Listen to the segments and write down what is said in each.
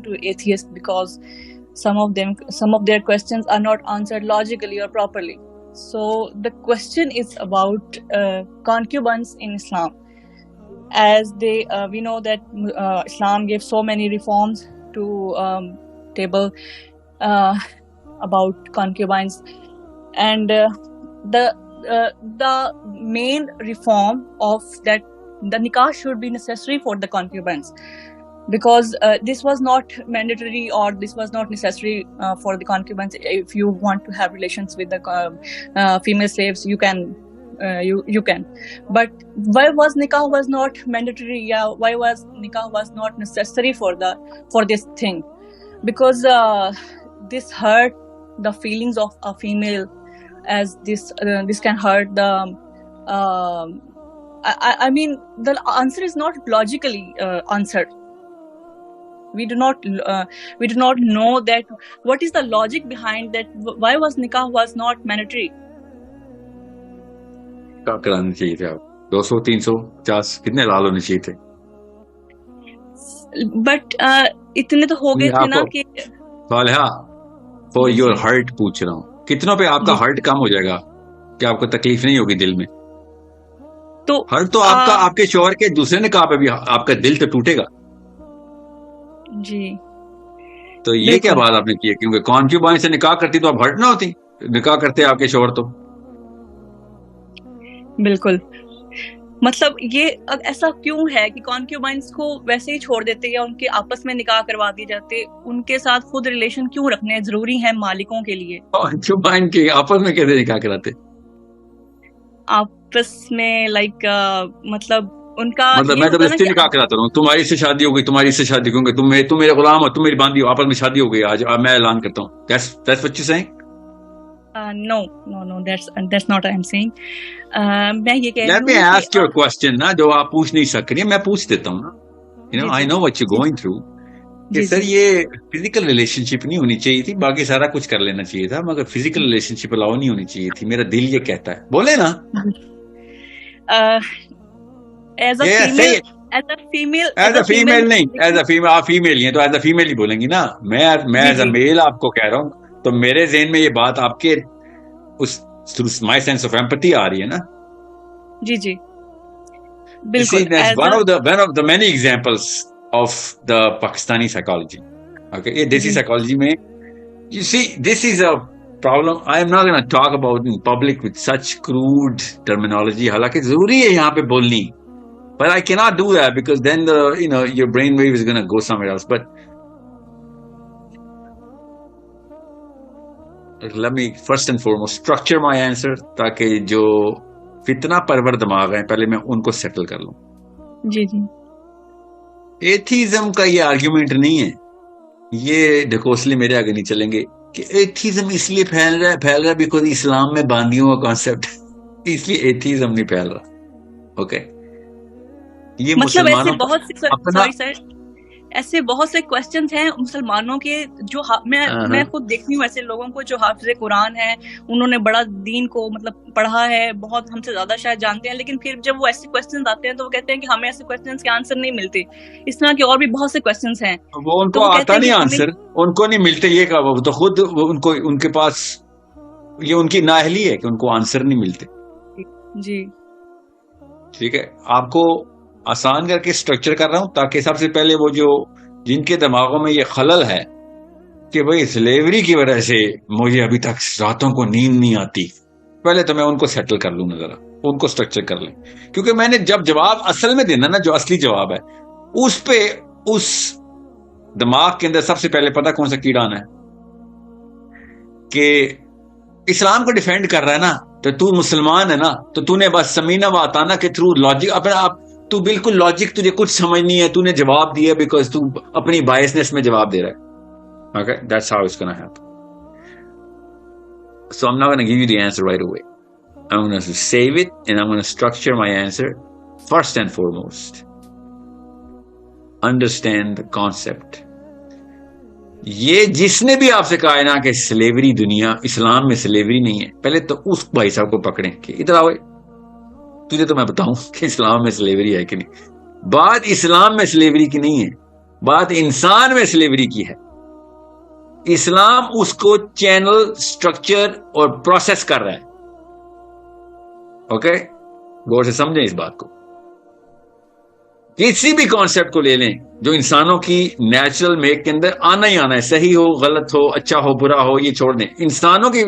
into atheists because some of their questions are not answered logically or properly. So the question is about concubines in Islam, as we know that Islam gave so many reforms to table about concubines, and the main reform of that, the nikah should be necessary for the concubines, because this was not mandatory or this was not necessary for the concubines. If you want to have relations with the female slaves, you can. You can, but why was nikah was not mandatory? Yeah, why was nikah was not necessary for this thing? Because this hurt the feelings of a female, as this can hurt the. I mean, the answer is not logically answered. We do not know that what is the logic behind that. Why was nikah was not mandatory? کیا کرانا چاہیے تھے آپ 200 300 50 کتنے لال ہونے چاہیے تھے؟ But اتنے تو ہو گئے تھے نا کہ صالحہ فور یور ہرٹ پوچھ رہا ہوں کتنوں پہ آپ کا ہرٹ کم ہو جائے گا کہ آپ کو تکلیف نہیں ہوگی دل میں؟ تو ہرٹ تو آپ کا آپ کے شوہر کے دوسرے نکاح پہ بھی آپ کا دل تو ٹوٹے گا. جی تو یہ کیا بات آپ نے کی ہے؟ کیونکہ کانکیوبائن سے نکاح کرتی تو آپ ہرٹ نہ ہوتی، نکاح کرتے آپ کے شوہر تو. بالکل، مطلب یہ ایسا کیوں ہے کہ کانکیوبائنس کو ویسے ہی چھوڑ دیتے یا ان کے آپس میں نکاح کروا دیے جاتے؟ ان کے ساتھ خود ریلیشن کیوں رکھنے ضروری ہیں مالکوں کے لیے؟ کانکیوبائن کے آپس میں کیسے نکاح کراتے؟ آپس میں لائک مطلب ان کا میں تو اس سے نکاح کراتا ہوں، تمہاری سے شادی ہو گئی، تمہاری سے شادی کیونکہ تم میرے غلام ہو، تم میری باندھی ہو، آپس میں شادی ہو گئی، آج میں اعلان کرتا ہوں. That's what you're saying? No, that's not what I'm saying. میں یہ کہہ رہی ہوں. Let me ask you a question نا جو آپ پوچھ نہیں سک رہی ہیں، میں پوچھ دیتا ہوں نا. I know what you're going through. کہ سر یہ فزیکل ریلیشن شپ نہیں ہونی چاہیے تھی، باقی سارا کچھ کر لینا چاہیے تھا، مگر فزیکل ریلیشن شپ الاؤ نہیں ہونی چاہیے تھی. میرا دل یہ کہتا ہے، بولے نا. ایز اے فیمیل نہیں، ایز اے فیمیل آپ فیمیل ہی ہیں تو ایز اے فیمیل ہی بولیں گی نا. میں ایز اے میل آپ کو کہہ رہا ہوں، تو میرے ذہن میں یہ بات آپ کے اس مائی سینس آف ایمپتھی آ رہی ہے نا. جی جی بالکل. one of the many examples of the Pakistani psychology. Okay, یہ دیسی psychology میں you see this is a problem. I am not going to talk about in public with such crude terminology. حالانکہ ضروری ہے یہاں پہ بولنی. But I cannot do that because then your brainwave is going to go somewhere else. But let me first and foremost structure my answer تاکہ جو فتنہ پرور دماغ ہیں پہلے میں ان کو سیٹل کر لوں. جی جی. ایتھیزم کا یہ آرگیومنٹ نہیں ہے، یہ ڈھکوسلے میرے آگے نہیں چلیں گے کہ ایتھیزم اس لیے پھیل رہا ہے بیکاز اسلام میں باندیوں کا کانسیپٹ، اس لیے ایتھیزم نہیں پھیل رہا. اوکے، یہ مطلب مسلمانوں ایسے بہت سے کوسچنز ہیں مسلمانوں کے جو میں خود دیکھتی ہوں ایسے لوگوں کو جو حافظ قرآن ہیں، انہوں نے بڑا دین کو مطلب پڑھا ہے، بہت ہم سے زیادہ شاید جانتے ہیں، لیکن پھر جب وہ ایسے کوسچنز آتے ہیں تو وہ کہتے ہیں کہ ہمیں ایسے کوسچنز کے آنسر نہیں ملتے. اس طرح کے اور بھی بہت سے کوسچنز ہیں، وہ ان کو آتا نہیں آنسر، ان کو نہیں ملتے. یہ وہ تو خود ان کے پاس یہ ان کی نااہلی ہے کہ ان کو آنسر نہیں ملتے. جی ٹھیک ہے، آپ کو آسان کر کے اسٹرکچر کر رہا ہوں تاکہ سب سے پہلے وہ جو جن کے دماغوں میں یہ خلل ہے کہ بھئی سلیوری کی وجہ سے مجھے ابھی تک راتوں کو نیند نہیں آتی، پہلے تو میں ان کو سیٹل کر لوں، ذرا ان کو اسٹرکچر کر لیں. کیونکہ میں نے جب جواب اصل میں دینا نا، جو اصلی جواب ہے اس پہ اس دماغ کے اندر سب سے پہلے پتہ کون سا کیڑا آنا ہے کہ اسلام کو ڈیفینڈ کر رہا ہے نا، تو مسلمان ہے نا، تو تو نے بس سمینہ واتانا کے تھرو لاجک اپنا آپ تو بالکل لاجک تجھے کچھ سمجھ نہیں ہے، تو نے جواب دیا بیکاز تو اپنی بائسنس میں جواب دے رہا ہے. Okay, that's how it's going to happen. So I'm not going to give you the answer right away. I'm going to save it and I'm going to structure my answer. First and foremost, understand the concept. یہ جس نے بھی آپ سے کہا ہے نا کہ سلیوری دنیا اسلام میں سلیوری نہیں ہے، پہلے تو اس بھائی صاحب کو پکڑیں کہ ادھر آؤ، تجھے تو میں بتاؤں کہ اسلام میں سلیوری ہے کہ نہیں. بات اسلام میں سلیوری کی نہیں ہے، بات انسان میں سلیوری کی ہے. اسلام اس کو چینل، سٹرکچر اور پروسیس کر رہا ہے. اوکے، غور سے سمجھیں اس بات کو. کسی بھی کانسیپٹ کو لے لیں جو انسانوں کی نیچرل میک کے اندر آنا ہی آنا ہے، صحیح ہو غلط ہو اچھا ہو برا ہو، یہ چھوڑ دیں. انسانوں کی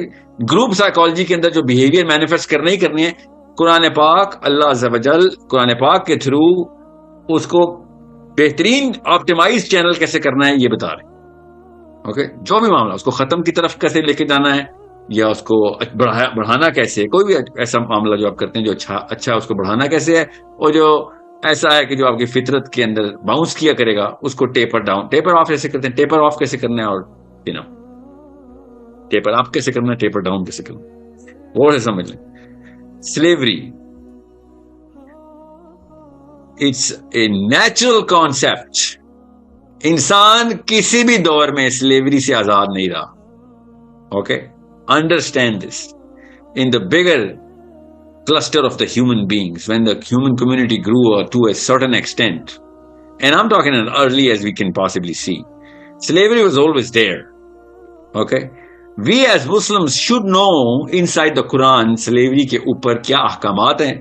گروپ سائیکالوجی کے اندر جو بیہیویئر مینیفیسٹ کرنے ہی کرنی ہے، قرآن پاک، اللہ عز و جل قرآن پاک کے تھرو اس کو بہترین آپٹیمائز چینل کیسے کرنا ہے یہ بتا رہے ہیں. اوکے، جو بھی معاملہ، اس کو ختم کی طرف کیسے لے کے جانا ہے یا اس کو بڑھانا کیسے، کوئی بھی ایسا معاملہ جو آپ کرتے ہیں جو اچھا اس کو بڑھانا کیسے ہے، اور جو ایسا ہے کہ جو آپ کی فطرت کے اندر باؤنس کیا کرے گا اس کو ٹیپر ڈاؤن، ٹیپر آف کیسے کرتے ہیں، ٹیپر آف کیسے کرنا ہے، اور ٹیپر اپ کیسے کرنا ہے، ٹیپر ڈاؤن کیسے کرنا ہے، وہ سے سمجھ لیں. Slavery it's a natural concept. انسان کسی بھی دور میں سلیوری سے آزاد نہیں رہا. Okay, understand this. In the bigger cluster of the human beings, when the human community grew to a certain extent, and I'm talking as early as we can possibly see, slavery was always there. Okay, we as Muslims should know inside the Quran slavery کے اوپر کیا احکامات ہیں.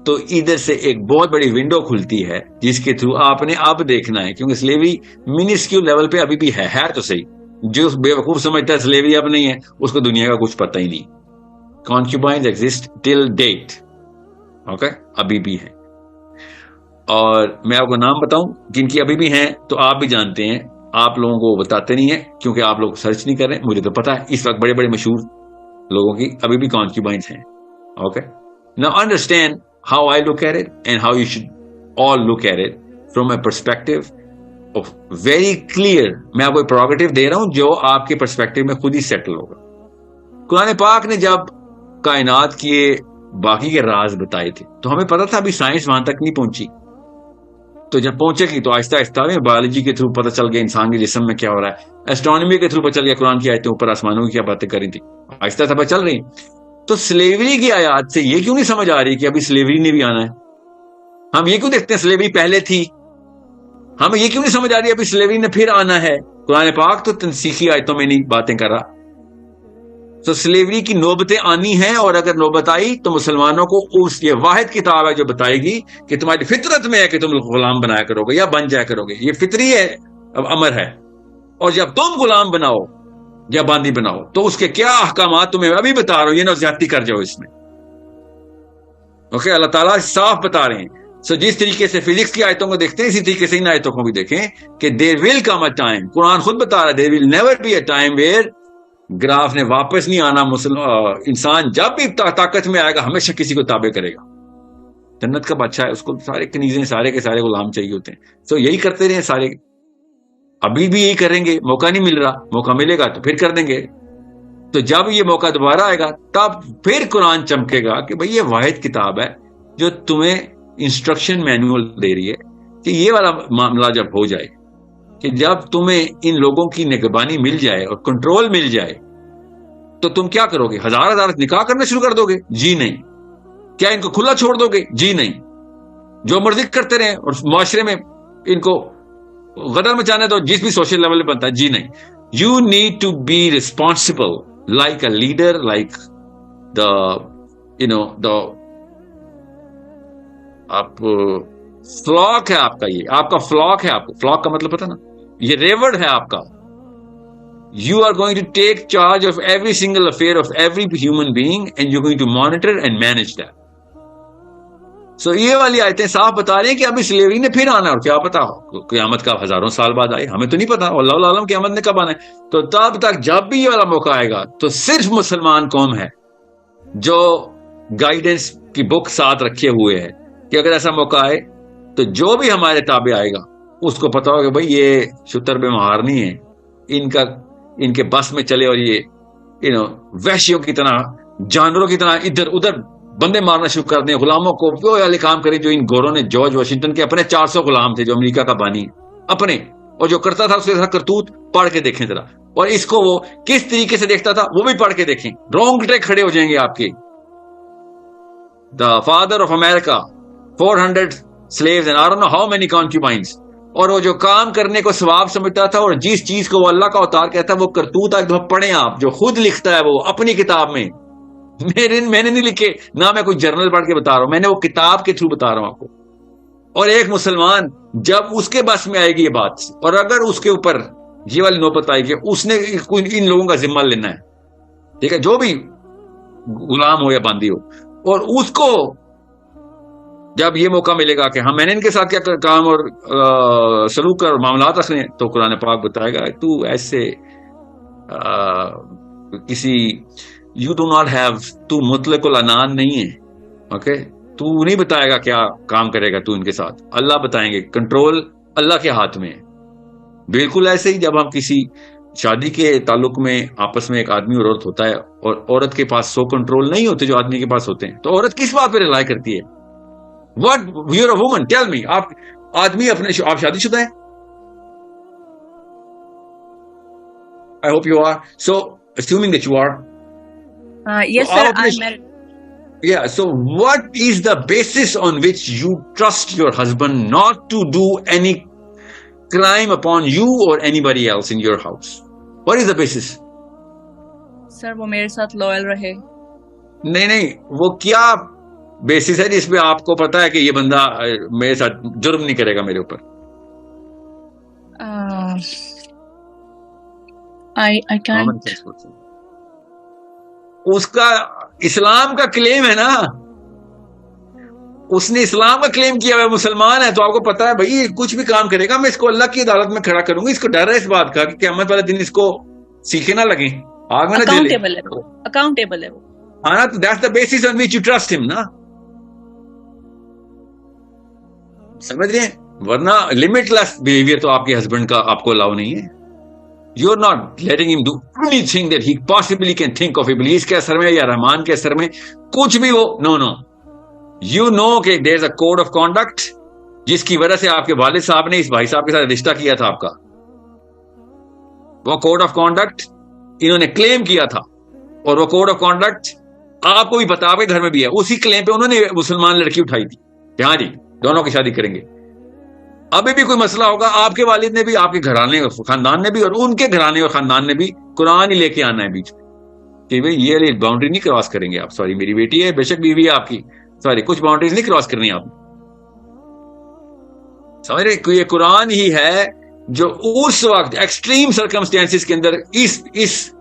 تو ادھر سے ایک بہت بڑی ونڈو کھلتی ہے جس کے تھرو آپ نے اب دیکھنا ہے، کیونکہ سلیوری منسکیول لیول پہ ابھی بھی ہے تو صحیح. جو بے وقوف سمجھتا ہے سلیوری اب نہیں ہے، اس کو دنیا کا کچھ پتہ ہی نہیں. Concubines exist till date. Okay, ابھی بھی ہیں. اور میں آپ کو نام بتاؤں جن کی ابھی بھی ہیں تو آپ بھی جانتے ہیں، آپ لوگوں کو بتاتے نہیں ہیں کیونکہ آپ لوگ سرچ نہیں کر رہے. مجھے تو پتا ہے اس وقت بڑے بڑے مشہور لوگوں کی ابھی بھی concubines ہیں. Okay, now understand how I look at it and how you should all look at it from a perspective of very clear. میں آپ کو پروگیٹو دے رہا ہوں جو آپ کے پرسپیکٹو میں خود ہی سیٹل ہوگا. قرآن پاک نے جب کائنات کے باقی کے راز بتائے تھے تو ہمیں پتا تھا ابھی سائنس وہاں تک نہیں پہنچی. تو جب پہنچے گی تو آہستہ آہستہ میں بایولوجی کے تھرو پتہ چل گیا انسان کے جسم میں کیا ہو رہا ہے. ایسٹرونومی کے تھرو پتہ چل گیا قرآن کی آیتیں اوپر آسمانوں کی کیا باتیں کری تھی، آہستہ آہستہ پتہ چل رہی. تو سلیوری کی آیات سے یہ کیوں نہیں سمجھ آ رہی کہ ابھی سلیوری نے بھی آنا ہے؟ ہم یہ کیوں دیکھتے ہیں سلیوری پہلے تھی، ہمیں یہ کیوں نہیں سمجھ آ رہی ابھی سلیوری نے پھر آنا ہے؟ قرآن پاک تو تنسیخی آیتوں میں نہیں باتیں کر رہا. تو سلیوری کی نوبتیں آنی ہیں، اور اگر نوبت آئی تو مسلمانوں کو اس یہ واحد کتاب ہے جو بتائے گی کہ تمہاری فطرت میں ہے کہ تم غلام بنایا کرو گے یا بن جایا کرو گے. یہ فطری ہے، اب امر ہے. اور جب تم غلام بناؤ یا باندی بناؤ تو اس کے کیا احکامات تمہیں ابھی بتا رہا ہوں، یہ نہ زیادتی کر جاؤ اس میں. اوکے، اللہ تعالیٰ صاف بتا رہے ہیں. سو جس طریقے سے فزکس کی آیتوں کو دیکھتے ہیں اسی طریقے سے ان آیتوں کو بھی دیکھیں کہ دیر ول کم اے ٹائم. قرآن خود بتا رہا ہے there will never be a time where گراف نے واپس نہیں آنا. انسان جب بھی طاقت میں آئے گا ہمیشہ کسی کو تابع کرے گا. جنت کا بادشاہ ہے، اس کو سارے کنیزیں سارے کے سارے غلام چاہیے ہوتے ہیں. سو یہی کرتے رہے سارے، ابھی بھی یہی کریں گے. موقع نہیں مل رہا، موقع ملے گا تو پھر کر دیں گے. تو جب یہ موقع دوبارہ آئے گا تب پھر قرآن چمکے گا کہ بھئی یہ واحد کتاب ہے جو تمہیں انسٹرکشن مینول دے رہی ہے کہ یہ والا معاملہ جب ہو جائے کہ جب تمہیں ان لوگوں کی نگہبانی مل جائے اور کنٹرول مل جائے تو تم کیا کرو گے؟ ہزار نکاح کرنا شروع کر دو گے؟ جی نہیں. کیا ان کو کھلا چھوڑ دو گے؟ جی نہیں. جو مرضی کرتے رہیں اور معاشرے میں ان کو غدر مچانے دو جس بھی سوشل لیول پہ بنتا ہے؟ جی نہیں. You need to be responsible like a leader, like the آپ فلاک ہے آپ کا، یہ آپ کا فلاک ہے. آپ کو فلاک کا مطلب پتا نا، یہ ریورڈ ہے آپ کا. You are going to take charge of every single affair of every human being and you going to monitor and manage that. So یہ والی آیتیں صاف بتا رہے ہیں کہ ابھی سلیوری نے پھر آنا ہے، اور کیا پتا قیامت کا ہزاروں سال بعد آئے، ہمیں تو نہیں پتا، اللہ عالم قیامت نے کب آنا ہے. تو تب تک جب بھی یہ والا موقع آئے گا تو صرف مسلمان قوم ہے جو گائیڈنس کی بک ساتھ رکھے ہوئے ہے کہ اگر ایسا موقع آئے تو جو بھی ہمارے تابع آئے گا اس کو پتا ہوگا کہ بھائی یہ شتر بے مہار نہیں ہے، ان کے بس میں چلے اور یہ وحشیوں کی طرح، جانوروں کی طرح ادھر ادھر بندے مارنا شروع کر دیں، غلاموں کو وہ والے کام کریں جو ان گوروں نے جارج واشنگٹن کے اپنے 400 غلام تھے جو امریکہ کا بانی اپنے، اور جو کرتا تھا اس کے ساتھ کرتوت پڑھ کے دیکھیں ذرا، اور اس کو وہ کس طریقے سے دیکھتا تھا وہ بھی پڑھ کے دیکھیں. رونگٹے کھڑے ہو جائیں گے آپ کے. The father of America 400 slaves and I don't know how many concubines. اور وہ جو کام کرنے کو ثواب سمجھتا تھا اور جس چیز کو وہ اللہ کا اوتار کہتا ہے وہ کرتوت ایک دفعہ پڑھیں آپ، جو خود لکھتا ہے وہ اپنی کتاب میں. میں نے نہیں لکھے، نہ میں کوئی جرنل پڑھ کے بتا رہا ہوں، میں نے وہ کتاب کے تھرو بتا رہا ہوں آپ کو. اور ایک مسلمان جب اس کے بس میں آئے گی یہ بات، اور اگر اس کے اوپر یہ والی نوبت آئے گی اس نے ان لوگوں کا ذمہ لینا ہے، ٹھیک ہے، جو بھی غلام ہو یا باندی ہو، اور اس کو جب یہ موقع ملے گا کہ ہاں میں نے ان کے ساتھ کیا کام اور سلوک اور معاملات رکھنے، تو قرآن پاک بتائے گا تو ایسے کسی یو ڈو ناٹ ہیو، تو مطلق العنان نہیں ہے، اوکے، تو نہیں بتائے گا کیا کام کرے گا تو ان کے ساتھ، اللہ بتائیں گے، کنٹرول اللہ کے ہاتھ میں ہے. بالکل ایسے ہی جب ہم کسی شادی کے تعلق میں آپس میں ایک آدمی اور عورت ہوتا ہے اور عورت کے پاس سو کنٹرول نہیں ہوتے جو آدمی کے پاس ہوتے ہیں، تو عورت کس بات پہ رلائی کرتی ہے؟ What you're a woman, tell me. آپ آدمی آپ شادی شدہ ہیں؟ I hope you are. So assuming that you are. Yes so sir, I'm married. Yeah, so what is the basis on which you trust your husband not to do any crime upon you or anybody else in your house? What is the basis? Sir, وہ میرے ساتھ loyal رہے. نہیں وہ کیا basis ہے جس پہ آپ کو پتا ہے کہ یہ بندہ میرے ساتھ جرم نہیں کرے گا میرے اوپر؟ I can't. اس کا اسلام کا کلیم ہے نا، اس نے اسلام کا کلیم کیا ہے، مسلمان ہے، تو آپ کو پتا ہے بھائی کچھ بھی کام کرے گا میں اس کو اللہ کی عدالت میں کھڑا کروں گا. اس کو ڈر ہے اس بات کا کہ قیامت والے دن اس کو سیکھے نہ لگیں، آگ میں نہ جلے. اکاؤنٹیبل ہے وہ. ہاں نا، that's the basis on which you trust him نا، سمجھ رہے ہیں؟ ورنہ لمٹ لیس بہیویئر تو آپ کے ہسبینڈ کا آپ کو الاؤ نہیں ہے. یو آر ناٹ لیٹنگ ہم do any thing that he possibly can think of. ابلیس کے اثر میں یا رحمان کے اثر میں کچھ بھی وہ نو یو نو کہ دیر از اے کوڈ آف کانڈکٹ جس کی وجہ سے آپ کے والد صاحب نے اس بھائی صاحب کے ساتھ رشتہ کیا تھا آپ کا. وہ کوڈ آف کانڈکٹ انہوں نے کلیم کیا تھا، اور وہ کوڈ آف کانڈکٹ آپ کو بھی پتا، آپ کے گھر میں بھی ہے. اسی کلیم پہ انہوں نے مسلمان لڑکی اٹھائی تھی کہ ہاں جی دونوں کی شادی کریں گے. ابھی بھی کوئی مسئلہ ہوگا، آپ کے والد نے بھی، آپ کے گھرانے اور خاندان نے بھی، اور ان کے گھرانے اور خاندان نے بھی قرآن ہی لے کے آنا ہے بیچ میں کہ بھائی یہ باؤنڈری نہیں کراس کریں گے آپ. سوری میری بیٹی ہے، بے شک بیوی ہے آپ کی، سوری کچھ باؤنڈریز نہیں کراس کرنی آپ. سمجھ رہے؟ یہ قرآن ہی ہے جو اس وقت ایکسٹریم سرکمسٹینسز کے اندر اس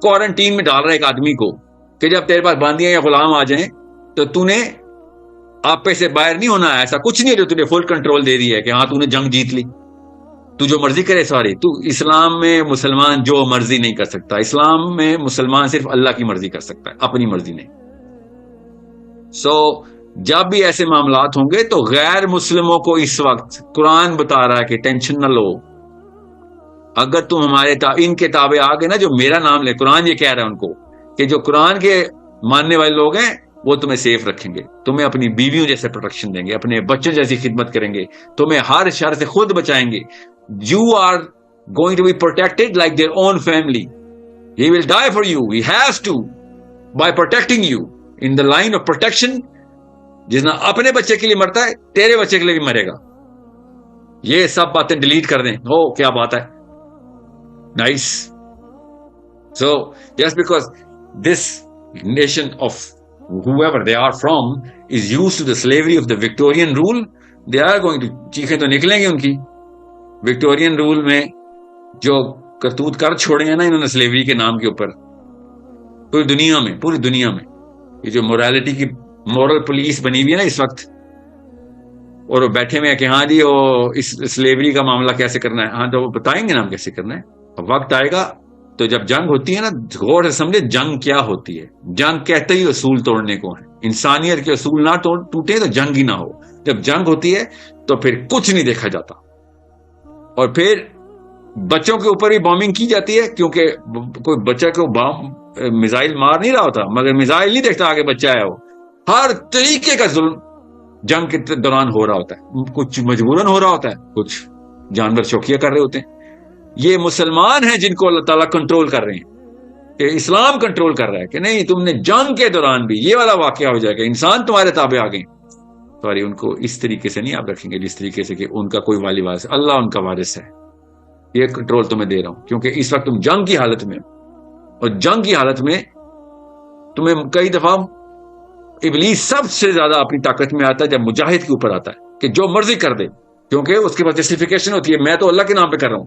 کوارنٹین میں ڈال رہا ہے ایک آدمی کو کہ جب تیرے پاس باندیاں یا غلام آ جائیں تو تو نے آپ پہ سے باہر نہیں ہونا ہے. ایسا کچھ نہیں ہے جو تجھے فل کنٹرول دے دی ہے کہ ہاں تو نے جنگ جیت لی، تو جو مرضی کرے. سوری، تو اسلام میں مسلمان جو مرضی نہیں کر سکتا. اسلام میں مسلمان صرف اللہ کی مرضی کر سکتا ہے، اپنی مرضی نہیں. سو جب بھی ایسے معاملات ہوں گے تو غیر مسلموں کو اس وقت قرآن بتا رہا ہے کہ ٹینشن نہ لو. اگر تم ہمارے ان کے تابع آ گئے نا، جو میرا نام لے، قرآن یہ کہہ رہا ہے ان کو کہ جو قرآن کے ماننے والے لوگ ہیں وہ تمہیں سیف رکھیں گے، تمہیں اپنی بیویوں جیسے پروٹیکشن دیں گے، اپنے بچوں جیسی خدمت کریں گے، تمہیں ہر شر سے خود بچائیں گے. You are going to be protected like their own family. He will die for you. He has to, by protecting you in the line of protection. جس نے اپنے بچے کے لیے مرتا ہے تیرے بچے کے لیے بھی مرے گا. یہ سب باتیں ڈیلیٹ کر دیں. کیا بات ہے، nice. So just because this nation of whoever they are from is used to the slavery of the Victorian rule, they are going to چیخیں تو نکلیں گے ان کی. وکٹورین رول میں جو کرتوت کر چھوڑے ہیں نا انہوں نے سلیوری کے نام کے اوپر، پوری دنیا میں یہ جو مورالٹی کی مورل پولیس بنی ہوئی ہے نا اس وقت، اور وہ بیٹھے ہوئے ہیں کہ ہاں جی وہ اس سلیوری کا معاملہ کیسے کرنا ہے. ہاں تو وہ بتائیں گے نا ہم کیسے کرنا ہے. وقت آئے گا تو جب جنگ ہوتی ہے نا، غور سے سمجھے جنگ کیا ہوتی ہے. جنگ کہتے ہی اصول توڑنے کو ہے. انسانیت کے اصول نہ ٹوٹے تو جنگ ہی نہ ہو. جب جنگ ہوتی ہے تو پھر کچھ نہیں دیکھا جاتا، اور پھر بچوں کے اوپر بھی بامبنگ کی جاتی ہے کیونکہ کوئی بچہ کو میزائل مار نہیں رہا ہوتا، مگر میزائل نہیں دیکھتا آگے بچہ ہے. وہ ہر طریقے کا ظلم جنگ کے دوران ہو رہا ہوتا ہے. کچھ مجبوراً ہو رہا ہوتا ہے، کچھ جانور شوقیہ کر رہے ہوتے ہیں. یہ مسلمان ہیں جن کو اللہ تعالیٰ کنٹرول کر رہے ہیں، کہ اسلام کنٹرول کر رہا ہے کہ نہیں تم نے جنگ کے دوران بھی یہ والا واقعہ ہو جائے گا، انسان تمہارے تابع آ گئے. سوری ان کو اس طریقے سے نہیں آپ رکھیں گے جس طریقے سے کہ ان کا کوئی والی وارث، اللہ ان کا وارث ہے. یہ کنٹرول تمہیں دے رہا ہوں کیونکہ اس وقت تم جنگ کی حالت میں، اور جنگ کی حالت میں تمہیں کئی دفعہ ابلیس سب سے زیادہ اپنی طاقت میں آتا ہے جب مجاہد کے اوپر آتا ہے کہ جو مرضی کر دے، کیونکہ اس کے پاس جسٹیفیکیشن ہوتی ہے میں تو اللہ کے نام پہ کر رہا ہوں،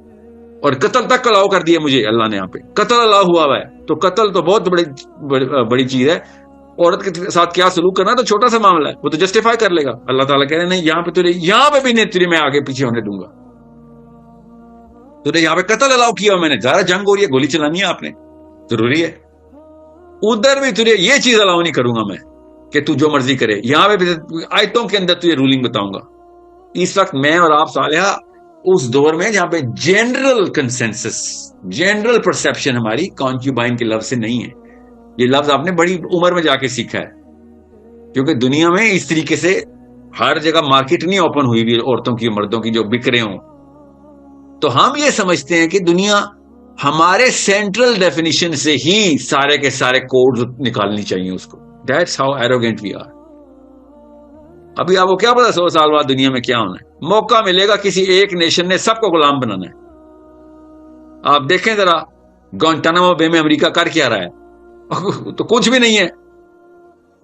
اور قتل تک الاؤ کر دیا مجھے اللہ نے. یہاں پہ قتل الاؤ ہوا ہے، تو قتل تو بہت بڑی چیز ہے. عورت کے ساتھ کیا سلوک کرنا تو چھوٹا سا معاملہ ہے، وہ تو جسٹیفائی کر لے گا. اللہ تعالیٰ کہہ رہے نہیں یہاں پہ بھی نہیں تجھے میں آگے پیچھے ہونے دوں گا. تو یہاں پہ قتل الاؤ کیا میں نے، ظاہر جنگ ہو رہی ہے، گولی چلانی ہے آپ نے، ضروری ہے. ادھر بھی تجھے یہ چیز الاؤ نہیں کروں گا میں کہ تو جو مرضی کرے. یہاں پہ بھی آیتوں کے اندر تجھے رولنگ بتاؤں گا. اس وقت میں اور آپ صالحہ اس دور میں جہاں پہ جنرل کنسنسس، جنرل پرسپشن ہماری کانکیوبائن کے لفظ سے نہیں ہے. یہ لفظ آپ نے بڑی عمر میں جا کے سیکھا ہے، کیونکہ دنیا میں اس طریقے سے ہر جگہ مارکیٹ نہیں اوپن ہوئی ہوئی عورتوں کی مردوں کی جو بک رہے ہوں. تو ہم یہ سمجھتے ہیں کہ دنیا ہمارے سینٹرل ڈیفینیشن سے ہی سارے کے سارے کوڈ نکالنی چاہیے اس کو. That's how arrogant we are. ابھی آپ کو کیا پتا 100 سال بعد دنیا میں کیا ہونا ہے. موقع ملے گا کسی ایک نیشن نے سب کو غلام بنانا ہے. آپ دیکھیں ذرا گوانٹانامو بے میں امریکہ کر کیا رہا ہے، تو کچھ بھی نہیں ہے.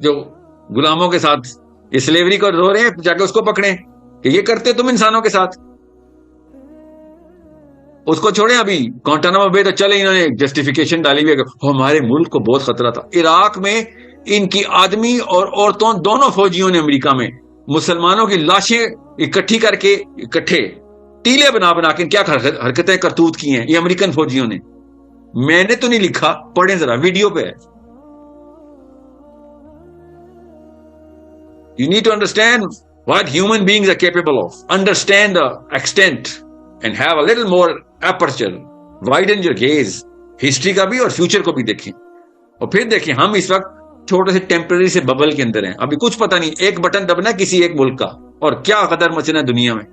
جو غلاموں کے ساتھ سلیوری کو رو رہے ہیں، جا کے اس کو پکڑیں کہ یہ کرتے تم انسانوں کے ساتھ. اس کو چھوڑیں. ابھی گوانٹانامو بے تو چلے انہوں نے جسٹیفیکیشن ڈالی ہوئی ہے ہمارے ملک کو بہت خطرہ تھا. عراق میں ان کی آدمی اور عورتوں دونوں فوجیوں نے امریکہ میں مسلمانوں کی لاشیں اکٹھی کر کے اکٹھے ٹیلے بنا بنا کے کیا حرکتیں کرتوت کی ہیں یہ امریکن فوجیوں نے. میں نے تو نہیں لکھا، پڑھیں ذرا، ویڈیو پہ ہے. You need to understand what human beings are capable of. Understand the extent and have a little more aperture. Widen your gaze. History کا بھی اور future کو بھی دیکھیں. اور پھر دیکھیں ہم اس وقت چھوٹے سے ٹیمپرری سے ببل کے اندر ہیں. ابھی کچھ پتہ نہیں، ایک بٹن دبنا کسی ایک ملک کا اور کیا قدر مچنا ہے دنیا میں.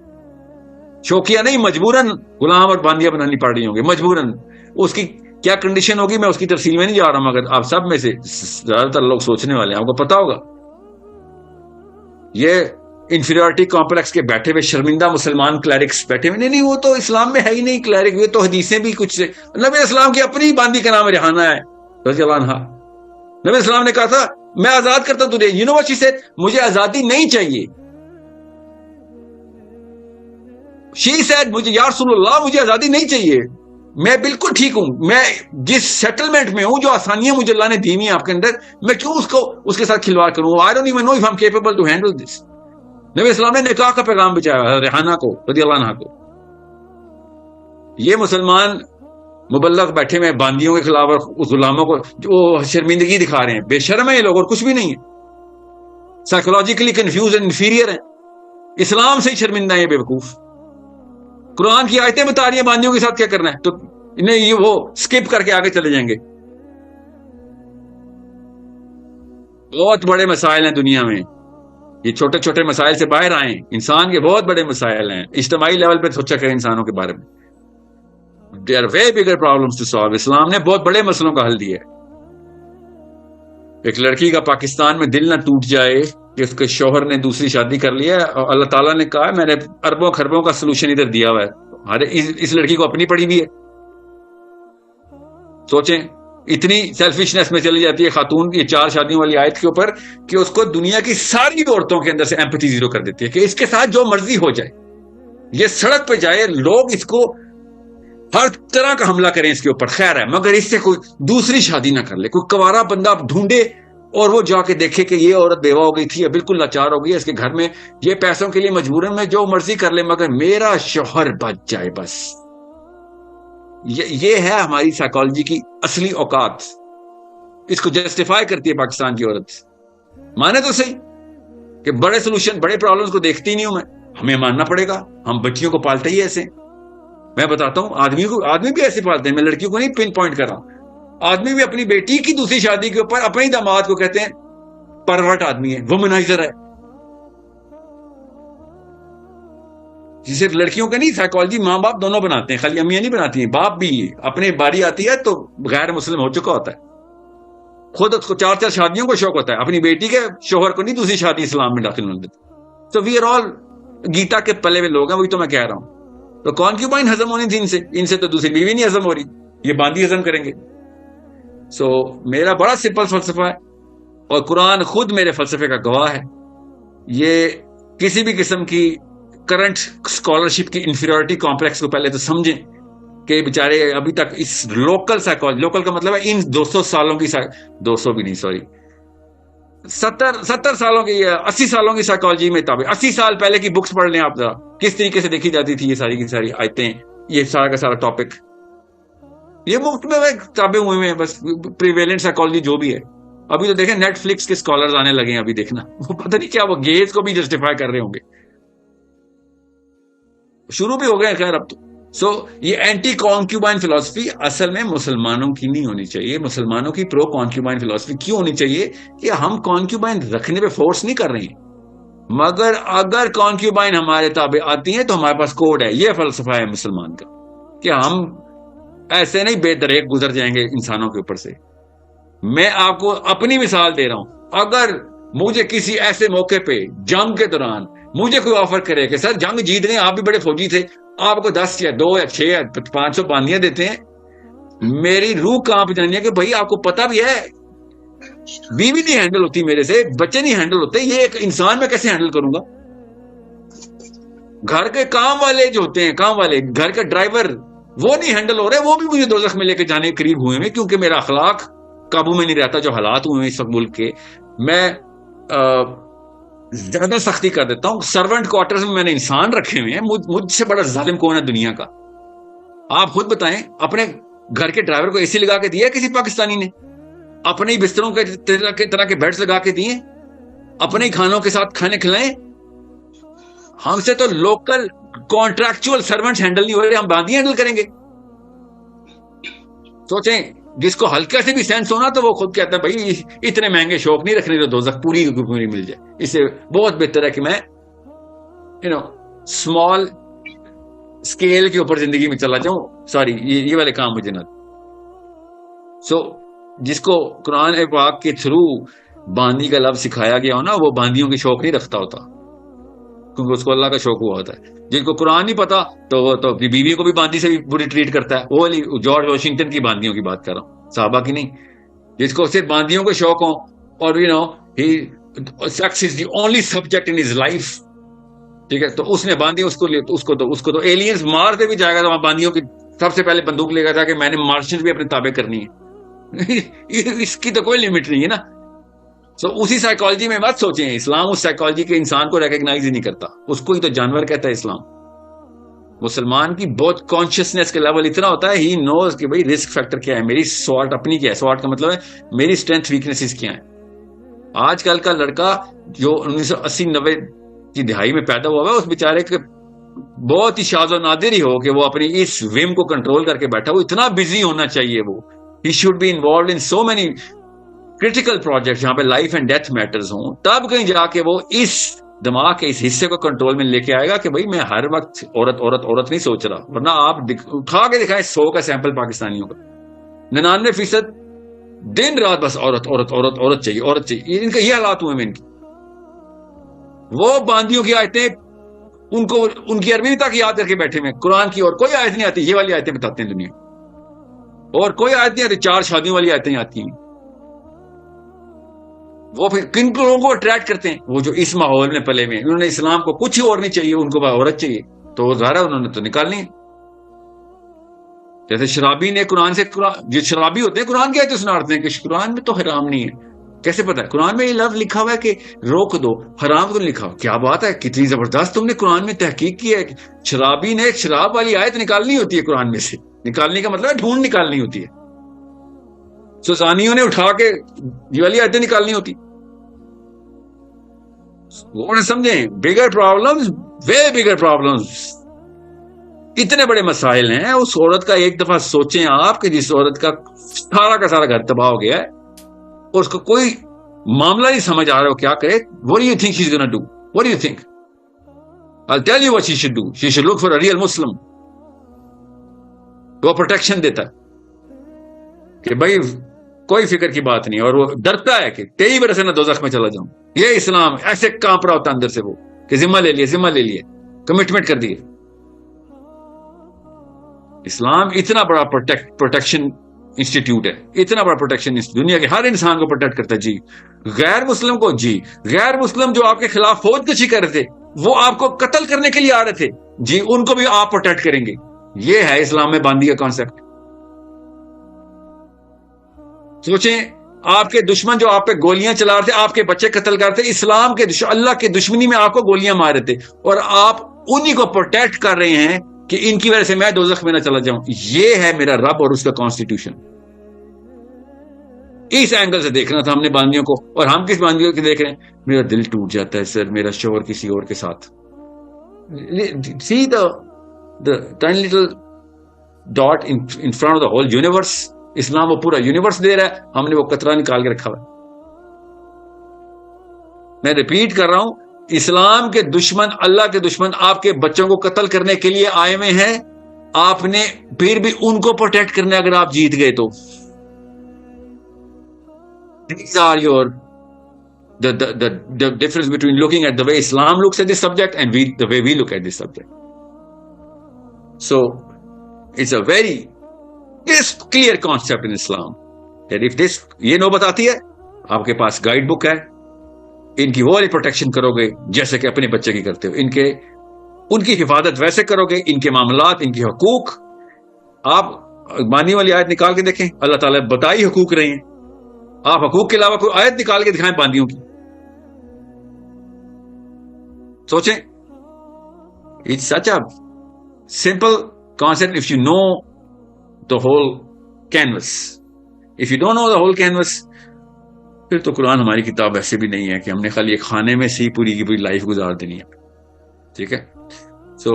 شوقیہ نہیں، مجبوراً غلام اور باندیاں بنانی پڑ رہی ہوں گے مجبوراً. اس کی کیا کنڈیشن ہوگی میں اس کی تفصیل میں نہیں جا رہا ہوں، مگر آپ سب میں سے زیادہ تر لوگ سوچنے والے ہیں، آپ کو پتا ہوگا. یہ انفیریورٹی کمپلیکس کے بیٹھے ہوئے شرمندہ مسلمان کلیرکس بیٹھے ہوئے، نہیں وہ تو اسلام میں ہے ہی نہیں کلیرک، یہ تو حدیثیں بھی کچھ سے. نبی اسلام کی اپنی باندی کا نام ریحانہ ہے رضی اللہ عنہا. نبی اسلام نے کہا تھا میں آزاد کرتا ہوں تجھے. You know what she said? مجھے آزادی نہیں چاہیے. شی سیڈ مجھے یا رسول اللہ مجھے آزادی نہیں چاہیے، میں بالکل ٹھیک ہوں، میں جس سیٹلمنٹ میں ہوں، جو آسانیاں مجھے اللہ نے دی ہوئی ہیں آپ کے اندر، میں کیوں اس کے ساتھ کھلواڑ کروں. I don't even know if I'm capable to handle this. نبی اسلام نے نکاح کا پیغام بچایا ریحانہ کو رضی اللہ عنہ کو. یہ مسلمان مبلغ بیٹھے ہوئے باندیوں کے خلاف اور غلاموں کو جو شرمندگی دکھا رہے ہیں، بے شرم ہے یہ لوگ اور کچھ بھی نہیں ہے. سائیکولوجیکلی کنفیوز اینڈ انفیریئر ہیں، اسلام سے ہی شرمندہ ہیں بے وقوف. قرآن کی آیتیں بتا رہی ہیں باندیوں کے ساتھ کیا کرنا ہے، تو انہیں یہ وہ سکپ کر کے آگے چلے جائیں گے. بہت بڑے مسائل ہیں دنیا میں، یہ چھوٹے چھوٹے مسائل سے باہر آئیں. انسان کے بہت بڑے مسائل ہیں، اجتماعی لیول پہ سوچا کریں انسانوں کے بارے میں. There are way bigger problems to solve. اسلام نے بہت بڑے مسئلوں کا حل دیا ہے. ایک لڑکی کا پاکستان میں دل نہ ٹوٹ جائے کہ اس کے شوہر نے دوسری شادی کر لی ہے، اور اللہ تعالیٰ نے کہا میں نے اربوں خربوں کا سلوشن ادھر دیا ہوا ہے. اس لڑکی کو اپنی پڑی بھی ہے. سوچیں اتنی سیلفشنس میں چلی جاتی ہے خاتون کی 4 شادیوں والی آیت کے اوپر کہ اس کو دنیا کی ساری عورتوں کے اندر سے ایمپتھی زیرو کر دیتی ہے کہ اس کے ساتھ جو مرضی ہو جائے، یہ سڑک پہ جائے، لوگ اس کو ہر طرح کا حملہ کریں اس کے اوپر، خیر ہے، مگر اس سے کوئی دوسری شادی نہ کر لے. کوئی کوارا بندہ ڈھونڈے اور وہ جا کے دیکھے کہ یہ عورت بیوہ ہو گئی تھی، بالکل لاچار ہو گئی ہے، اس کے گھر میں یہ پیسوں کے لیے مجبوراً میں جو مرضی کر لے مگر میرا شوہر بچ جائے بس. یہ ہے ہماری سائیکالوجی کی اصلی اوقات. اس کو جسٹیفائی کرتی ہے پاکستان کی عورت. مانے تو صحیح کہ بڑے سولوشن بڑے پرابلمز کو دیکھتی ہی نہیں ہوں میں، ہمیں ماننا پڑے گا. ہم بچیوں کو پالتے ہی ایسے، میں بتاتا ہوں آدمی بھی ایسے پالتے ہیں. میں لڑکیوں کو نہیں پن پوائنٹ کر رہا ہوں. آدمی بھی اپنی بیٹی کی دوسری شادی کے اوپر اپنے داماد کو کہتے ہیں پرورٹ آدمی ہے، وومنائزر ہے. جسے لڑکیوں کا نہیں، سائیکالوجی ماں باپ دونوں بناتے ہیں، خالی امیاں نہیں بناتی ہیں، باپ بھی. اپنے باری آتی ہے تو غیر مسلم ہو چکا ہوتا ہے، خود اس کو 4 شادیوں کو شوق ہوتا ہے، اپنی بیٹی کے شوہر کو نہیں دوسری شادی اسلام میں داخل ہونے دیتا. تو وی آر آل گیتا کے پلے ہوئے لوگ ہیں, وہی تو میں کہہ رہا ہوں. تو کانکیوبائن ہضم ہونی تھی ان سے تو دوسری بیوی نہیں ہضم ہو رہی, یہ باندی ہضم کریں گے. سو میرا بڑا سمپل فلسفہ ہے, اور قرآن خود میرے فلسفے کا گواہ ہے. یہ کسی بھی قسم کی کرنٹ اسکالرشپ کی انفیریورٹی کمپلیکس کو پہلے تو سمجھیں کہ بیچارے ابھی تک اس لوکل سائیکالوجی, لوکل کا مطلب ہے ان 200 سالوں کی 200 بھی نہیں سوری 70 سالوں کی 80 سالوں کی سائیکالوجی میں تابع 80 سال پہلے کی بکس پڑھ لیں آپ ذرا, کس طریقے سے دیکھی جاتی تھی یہ ساری کی ساری آیتیں, یہ سارا کا سارا ٹاپک یہ مفت میں کتابیں ہوئے ہیں بس, پریویلنٹ سائیکالوجی جو بھی ہے. ابھی تو دیکھیں نیٹ فلکس کے اسکالرز آنے لگے ہیں, ابھی دیکھنا وہ پتہ نہیں کیا وہ گیز کو بھی جسٹیفائی کر رہے ہوں گے, شروع بھی ہو گئے خیر اب تو. سو یہ اینٹی کانکیوبائن فلسفی اصل میں مسلمانوں کی نہیں ہونی چاہیے. مسلمانوں کی پرو کانکیوبائن فلسفی کیوں ہونی چاہیے کہ ہم کانکیوبائن رکھنے پہ فورس نہیں کر رہے ہیں, مگر اگر کانکیوبائن ہمارے تابع آتی ہیں تو ہمارے پاس کوڈ ہے. یہ فلسفہ ہے مسلمان کا کہ ہم ایسے نہیں بے دریک گزر جائیں گے انسانوں کے اوپر سے. میں آپ کو اپنی مثال دے رہا ہوں, اگر مجھے کسی ایسے موقع پہ جنگ کے دوران مجھے کوئی آفر کرے کہ سر جنگ جیت رہے ہیں, آپ بھی بڑے فوجی تھے, آپ کو 10 یا 2 یا 6 یا 500 باندیاں دیتے ہیں, میری روح کانپ جانی ہے کہ بھائی آپ کو پتا بھی ہے بیوی نہیں ہینڈل ہوتی میرے سے, بچے نہیں ہینڈل ہوتے, یہ ایک انسان میں کیسے ہینڈل کروں گا. گھر کے کام والے جو ہوتے ہیں, کام والے گھر کے ڈرائیور وہ نہیں ہینڈل ہو رہے, وہ بھی مجھے دوزخ میں لے کے جانے کے قریب ہوئے ہیں کیونکہ میرا اخلاق قابو میں نہیں رہتا. جو حالات ہوئے ہیں اس وقت ملک کے, میں زیادہ سختی کر دیتا ہوں. سرونٹ کوارٹرز میں نے انسان رکھے ہوئے ہیں, مجھ سے بڑا ظالم کون ہے دنیا کا. آپ خود بتائیں, اپنے گھر کے ڈرائیور کو اے سی لگا کے دیا کسی پاکستانی نے؟ اپنے ہی بستروں کے طرح کے بیڈز لگا کے دیے, اپنے ہی کھانوں کے ساتھ کھانے کھلائیں. ہم سے تو لوکل کانٹریکچوئل سرونٹس ہینڈل نہیں ہو رہے, ہم باندی ہینڈل کریں گے. سوچیں, جس کو ہلکا سے بھی سینس ہونا تو وہ خود کہتا ہے بھائی اتنے مہنگے شوق نہیں رکھنے جو دوزخ پوری مل جائے, اس سے بہت بہتر ہے کہ میں اسمال اسکیل کے اوپر زندگی میں چلا جاؤں. سوری, یہ والے کام مجھے نہ. سو جس کو قرآن پاک کے تھرو باندی کا لفظ سکھایا گیا ہو نا, وہ باندیوں کی شوق نہیں رکھتا ہوتا کیونکہ اس کو اللہ کا شوق ہوا ہوتا ہے. جن کو قرآن نہیں پتا تو وہ تو بیوی کو بھی باندی سے بھی بری ٹریٹ کرتا ہے. وہ جارج واشنگٹن کی باندیوں کی بات کر رہا ہوں, صحابہ کی نہیں. جس کو صرف باندیوں کے شوق ہوں اور sex is the only subject in his life, ٹھیک ہے, تو اس نے باندی اس کو تو ایلینز مار دے بھی جائے گا تو وہاں باندیوں کی سب سے پہلے بندوق لے گا تھا کہ میں نے مارشنز بھی اپنے تابع کرنی ہے. اس کی تو کوئی لمٹ نہیں ہے نا. سو اسی سائیکالوجی میں مت سوچیں, اسلام اس سائیکالوجی کے انسان کو ریکگنائز ہی نہیں کرتا, اس کو ہی تو جانور کہتا ہے اسلام. مسلمان کی بہت کانشیسنیس کے لیول اتنا ہوتا ہے, ہی نوز کہ بھائی رسک فیکٹر کیا ہے, میری سوارٹ اپنی کیا ہے, سوارٹ کا مطلب ہے میری اسٹرینتھ ویکنیسز کیا ہیں. آج کل کا لڑکا جو 1980-90 کی دہائی میں پیدا ہوا ہے, اس بیچارے کے بہت ہی شاذ و نادر ہی ہو کہ وہ اپنی اس ویم کو کنٹرول کر کے بیٹھا. وہ اتنا بزی ہونا چاہیے, وہ ہی should be involved in so many critical project جہاں پہ لائف اینڈ ڈیتھ میٹرز ہوں, تب کہیں جا کے وہ اس دماغ کے اس حصے کو کنٹرول میں لے کے آئے گا کہ بھائی میں ہر وقت عورت نہیں سوچ رہا. ورنہ آپ اٹھا کے دکھائیں 100 کا سیمپل پاکستانیوں کا, 99% دن رات بس عورت چاہیے. ان کا یہ حالات ہوئے ہیں ان کی. وہ باندیوں کی آیتیں ان کو ان کی عربی تک یاد کر کے بیٹھے ہوئے, قرآن کی اور کوئی آیت نہیں آتی, یہ والی آیتیں بتاتے ہیں دنیا, اور کوئی آیت نہیں آتی, 4 شادیوں والی آیتیں آتی ہیں. وہ پھر کن لوگوں کو اٹریکٹ کرتے ہیں؟ وہ جو اس ماحول میں پلے ہوئے, انہوں نے اسلام کو کچھ اور نہیں چاہیے, ان کو عورت چاہیے, تو ظاہر ہے انہوں نے تو نکالنی ہے. جیسے شرابی نے قرآن سے, جو شرابی ہوتے ہیں قرآن کی آیتیں سناتے ہیں کہ قرآن میں تو حرام نہیں ہے. کیسے پتا ہے؟ قرآن میں یہ لفظ لکھا ہوا ہے کہ روک دو, حرام کو لکھا ہوا. کیا بات ہے, کتنی زبردست تم نے قرآن میں تحقیق کی ہے. شرابی نے شراب والی آیت نکالنی ہوتی ہے قرآن میں سے. نکالنے کا مطلب ہے ڈھونڈ نکالنی ہوتی ہے. سوسانیوں نے اٹھا کے یہ والی آیتیں نکالنی ہوتی. وہ سمجھیں, بگر پرابلمز, وے بگر پرابلمز, اتنے بڑے مسائل ہیں. اس عورت کا ایک دفعہ سوچیں آپ کہ جس عورت کا سارا گھر تباہ ہو گیا ہے, اور اس کو کوئی معاملہ نہیں سمجھ آ رہا ہو کیا کرے. What do you think she's gonna do? What do you think? I'll tell you what she should do. She should look for a real Muslim. وہ پروٹیکشن دیتا ہے کہ بھائی کوئی فکر کی بات نہیں, اور وہ ڈرتا ہے کہ 23 برس میں دوزخ میں چلا جاؤں. یہ اسلام ایسے کانپ رہا ہوتا اندر سے, وہ کہ ذمہ لے لیے, کمٹمنٹ کر دی. اسلام اتنا بڑا پروٹیکشن انسٹیٹیوٹ ہے, اتنا بڑا پروٹیکشن, دنیا کے ہر انسان کو پروٹیکٹ کرتا ہے. جی غیر مسلم کو, جی غیر مسلم جو آپ کے خلاف فوج کشی کر رہے تھے, وہ آپ کو قتل کرنے کے لیے آ رہے تھے, جی ان کو بھی آپ پروٹیکٹ کریں گے. یہ ہے اسلام میں باندھی کا کانسیپٹ. سوچیں, آپ کے دشمن جو آپ پہ گولیاں چلا رہے تھے, آپ کے بچے قتل کر رہے تھے, اسلام کے اللہ کے دشمنی میں آپ کو گولیاں مار رہے تھے, اور آپ انہی کو پروٹیکٹ کر رہے ہیں کہ ان کی وجہ سے میں دوزخ میں نہ چلا جاؤں. یہ ہے میرا رب اور اس کا کانسٹیٹیوشن. اس اینگل سے دیکھنا تھا ہم نے باندیوں کو. اور ہم کس باندیوں کو دیکھ رہے ہیں؟ میرا دل ٹوٹ جاتا ہے سر, میرا شوہر کسی اور کے ساتھ. See the tiny little dot in front of the whole universe. اسلام وہ پورا یونیورس دے رہا ہے, ہم نے وہ قطرہ نکال کے رکھا ہوا ہے. میں ریپیٹ کر رہا ہوں, اسلام کے دشمن, اللہ کے دشمن آپ کے بچوں کو قتل کرنے کے لیے آئے ہوئے ہیں. آپ نے پھر بھی ان کو پروٹیکٹ کرنا اگر آپ جیت گئے تو. These are the difference between looking at the way Islam looks at this subject and the way we look at this subject. So it's a very clear concept in Islam that if this, یہ نوبت آتی ہے, آپ. پاس guide book ہے, ان کی وہ والی protection کرو گے جیسے کہ اپنے بچے کی کرتے ہو, ان کی حفاظت ویسے کرو گے, ان کے معاملات, ان کے حقوق. آپ مانی والی آیت نکال کے دیکھیں, اللہ تعالیٰ بتائی حقوق رہے ہیں. آپ حقوق کے علاوہ کوئی آیت نکال کے دکھائیں باندیوں کی. سوچیں, it's such a simple concept if you know the whole canvas. If you don't know the whole canvas, پھر تو قرآن ہماری کتاب ایسے بھی نہیں ہے کہ ہم نے خالی ایک خانے میں سے پوری کی پوری لائف گزار دینی ہے. ٹھیک ہے, سو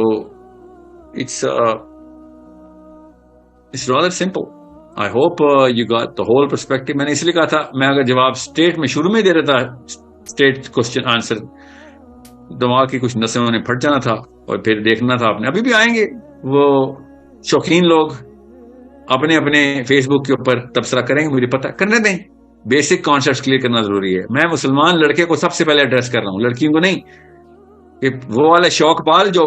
it's rather simple. I hope you got the whole perspective. میں نے اس لیے کہا تھا, میں اگر جواب اسٹیٹ میں شروع میں دے رہا تھا, اسٹیٹ کوشچن آنسر, دماغ کی کچھ نسیں انہیں پھٹ جانا تھا اور پھر دیکھنا تھا آپ نے. ابھی بھی آئیں گے وہ شوقین لوگ, اپنے اپنے فیس بک کے اوپر تبصرہ کریں گے, مجھے پتا, کرنے دیں. بیسک کانسیپٹ کلیئر کرنا ضروری ہے. میں مسلمان لڑکے کو سب سے پہلے ایڈریس کر رہا ہوں, لڑکیوں کو نہیں. کہ وہ والے شوق پال جو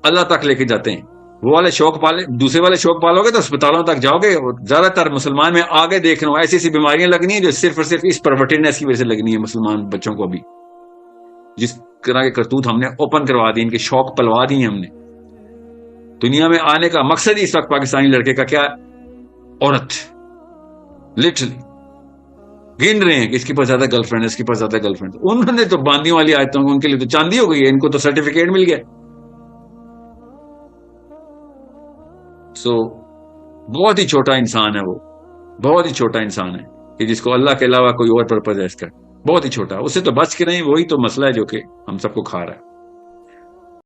اللہ تک لے کے جاتے ہیں, وہ والے شوق پالے, دوسرے والے شوق پالو گے تو اسپتالوں تک جاؤ گے. اور زیادہ تر مسلمان میں آگے دیکھ رہا ہوں ایسی ایسی بیماریاں لگنی ہیں جو صرف اور صرف اس پرورٹیڈنس کی وجہ سے لگنی ہے مسلمان بچوں کو. ابھی جس طرح کے کرتوت ہم نے اوپن کروا دی, ان کے شوق پلوا دی ہیں ہم نے. دنیا میں آنے کا مقصد ہی اس وقت پاکستانی لڑکے کا کیا ہے؟ عورت. لٹرلی گن رہے ہیں کہ اس کے پاس زیادہ گرل فرینڈ, اس کے پاس زیادہ گرل فرینڈ. انہوں نے تو باندیوں والی آیتوں, ان کے لیے تو چاندی ہو گئی ہے, ان کو تو سرٹیفکیٹ مل گیا. سو بہت ہی چھوٹا انسان ہے وہ, بہت ہی چھوٹا انسان ہے کہ جس کو اللہ کے علاوہ کوئی اور پرپز ہے اس کا, بہت ہی چھوٹا. اس سے تو بچ کے نہیں, وہی تو مسئلہ ہے جو کہ ہم سب کو کھا رہا ہے.